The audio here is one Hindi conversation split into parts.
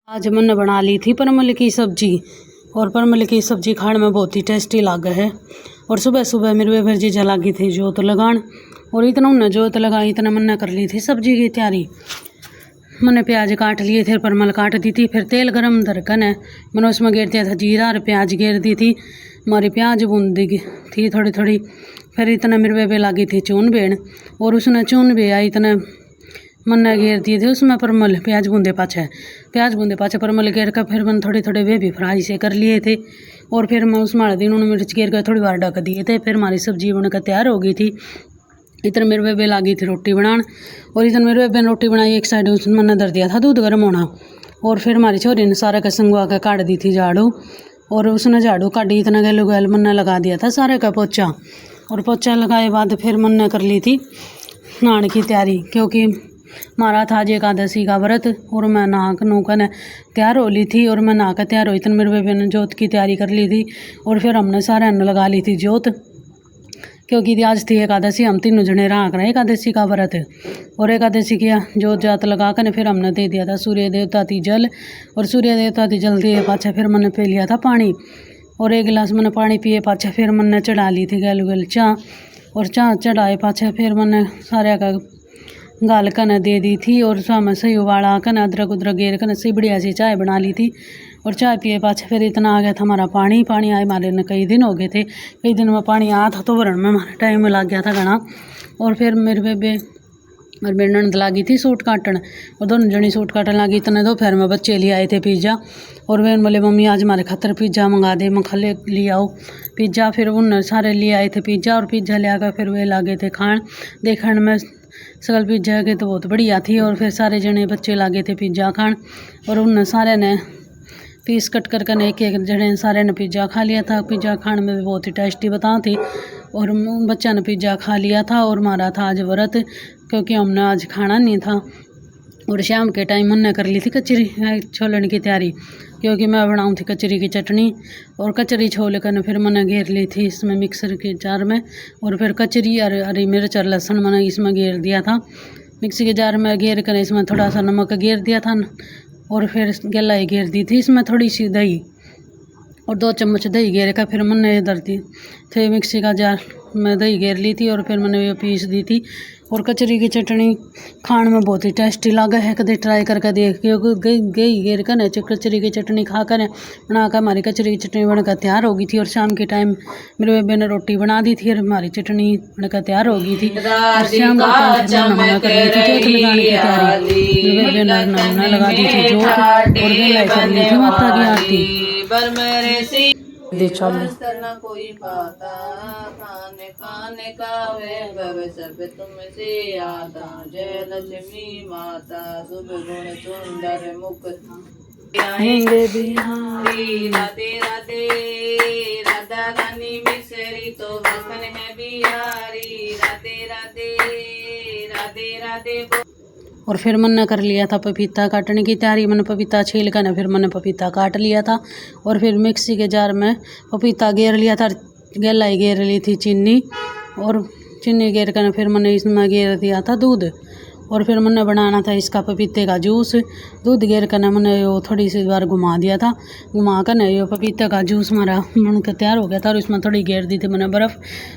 आज मैंने बना ली थी परमल की सब्जी। और परमल की सब्जी खाने में बहुत ही टेस्टी लागे है। और सुबह सुबह मेरे फिर जीजा लगी थी जोत लगान। और इतना उन्हें जोत लगाई इतना मैंने कर ली थी सब्जी की तैयारी। मैंने प्याज काट लिए थे, परमल काट दी थी। फिर तेल गरम धरकन है, मैंने उसमें घेर दिया था जीरा और प्याज घेर दी थी। हमारी प्याज भून दी थी थोड़ी थोड़ी। फिर इतना मेरे बेबे लगी थी चून बेन, और उसने चून भी आई इतना मैंने घेर दिए थे उसमें परमल। प्याज बूंदे पाछे परमल घेर कर फिर मैंने थोड़े थोड़े वे भी फ्राई से कर लिए थे। और फिर मैं उसमें हल्दी नून मिर्च घेर कर थोड़ी बार ढक दिए थे। फिर हमारी सब्जी बनकर तैयार हो गई थी। इतना मेरे बेबे लगी थी रोटी बनान। और इतना मेरे बेबे ने रोटी बनाई, एक साइड उसमें मैंने धर दिया था दूध गर्म होना। और फिर हमारी छोरी ने सारा का संगवा के काट दी थी झाड़ू। और उसने झाड़ू काटी इतना गैल गैल मैंने लगा दिया था सारे का पोछा। और पोछा लगाए बाद फिर मैंने कर ली थी नहाने की तैयारी, क्योंकि हमारा था आज एकादशी का व्रत। और मैं नहा नूकन तैयार हो ली थी। और मैं नहा कर तैयार हुई, इतने मेरे बेबे ने जोत की तैयारी कर ली थी। और फिर हमने सारे अन्न लगा ली थी जोत, क्योंकि आज थी एकादशी। हम तीनों जने रहा करें एकादशी का व्रत। और एकादशी किया जोत जात लगा कर फिर हमने दे दिया था सूर्य देवता ती जल। और सूर्य देवता ती जल दिए पाछा फिर मैंने पी लिया था पानी। और एक गिलास मैंने पानी पिए पाछा फिर मैंने चढ़ा ली थी गैल गैल चाह। और चाह चढ़ाए पाछा फिर मैंने सारे का गाल कन दे दी थी। और साम सही उबाला कन अदरक उदरक गेर कन सी बढ़िया सी चाय बना ली थी। और चाय पिए पाछे फिर इतना आ गया था हमारा पानी आए हमारे ने कई दिन हो गए थे। कई दिन में पानी आया था तो भरण में हमारा टाइम लग गया था घना। और फिर मेरे बेबे और मेरी ननद लगी थी सूट काटन। और दोनों जनी सूट काटन लगी। इतने दोपहर में बच्चे ले आए थे पिज़्ज़ा। और वे बोले मम्मी आज हमारे खातर पिज़्ज़ा मंगा दे। मैं खले ले आओ पिज़्ज़ा। फिर उन सारे ले आए थे पिज़्ज़ा। और पिज़्ज़ा ले आकर फिर वे लागे थे खान। देखने में सकल पिज़्ज़ा के तो बहुत बढ़िया थी। और फिर सारे जने बच्चे लागे थे पिज़्ज़ा खान। और उन सारे ने पीस कट कर एक एक जने सारे ने पिज़्ज़ा खा लिया था। पिज़्ज़ा खाने में भी बहुत ही टेस्टी बता थी। और बच्चा ने पिज़्ज़ा खा लिया था। और हमारा था आज व्रत, क्योंकि हमने आज खाना नहीं था। और शाम के टाइम हमने कर ली थी कचरी छोलने की तैयारी, क्योंकि मैं बनाऊँ थी कचरी की चटनी। और कचरी छोल कर फिर मैंने घेर ली थी इसमें मिक्सर के जार में। और फिर कचरी और हरी मिर्च और लहसुन मैंने इसमें घेर दिया था मिक्सी के जार में। घेर कर इसमें थोड़ा सा नमक घेर दिया था। और फिर गलाई घेर दी थी इसमें थोड़ी सी दही। और 2 चम्मच दही घेर कर फिर मैंने धर दी थे मिक्सी का जार में दही घेर ली थी। और फिर मैंने ये पीस दी थी। और कचरी की चटनी खाने में बहुत ही टेस्टी लगा है, कभी ट्राई करके देख। क्योंकि गई घेर कर कचरी की चटनी खा कर बनाकर हमारी कचरी की चटनी बनकर तैयार हो गई थी। और शाम के टाइम मेरे बेबे ने रोटी बना दी थी और हमारी चटनी बनकर तैयार हो गई थी। और शाम के टाइम नमूना कर ली थी जोत लगाने की तैयारी। मेरे बेबे ने नमूना लगा दी थी जोत। और गलाई कर ली थी माता की आरती। करना कोई पाता खाने खाने का वे गवे सब तुमसे आता। जय लक्ष्मी माता शुभ गुण सुंदर मुख बिहारी। राधे राधे राधा रानी मिसरी तो बसन है बिहारी। राधे राधे राधे राधे। और फिर मैंने कर लिया था पपीता काटने की तैयारी। मैंने पपीता छील कर फिर मैंने पपीता काट लिया था। और फिर मिक्सी के जार में पपीता घेर लिया था। गलाई घेर ली थी चीनी। और चीनी घेर कर फिर मैंने इसमें घेर दिया था दूध। और फिर मैंने बनाना था इसका पपीते का जूस। दूध घेर कर मैंने वो थोड़ी सी बार घुमा दिया था। घुमा कर ये पपीते का जूस हमारा बनकर तैयार हो गया था। और इसमें थोड़ी घेर दी थी मैंने बर्फ़।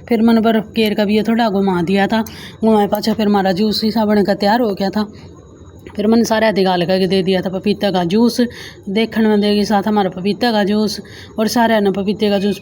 फिर मैंने बर्फ़ घेर कर भी ये थोड़ा घुमा दिया था। घुमाए पाछा फिर हमारा जूस सा बनकर तैयार हो गया था। फिर मैंने सारे हाथी गाल करके दे दिया था पपीते का जूस। देखने में देगी साथ हमारा पपीते का जूस। और सारे ने पपीते का जूस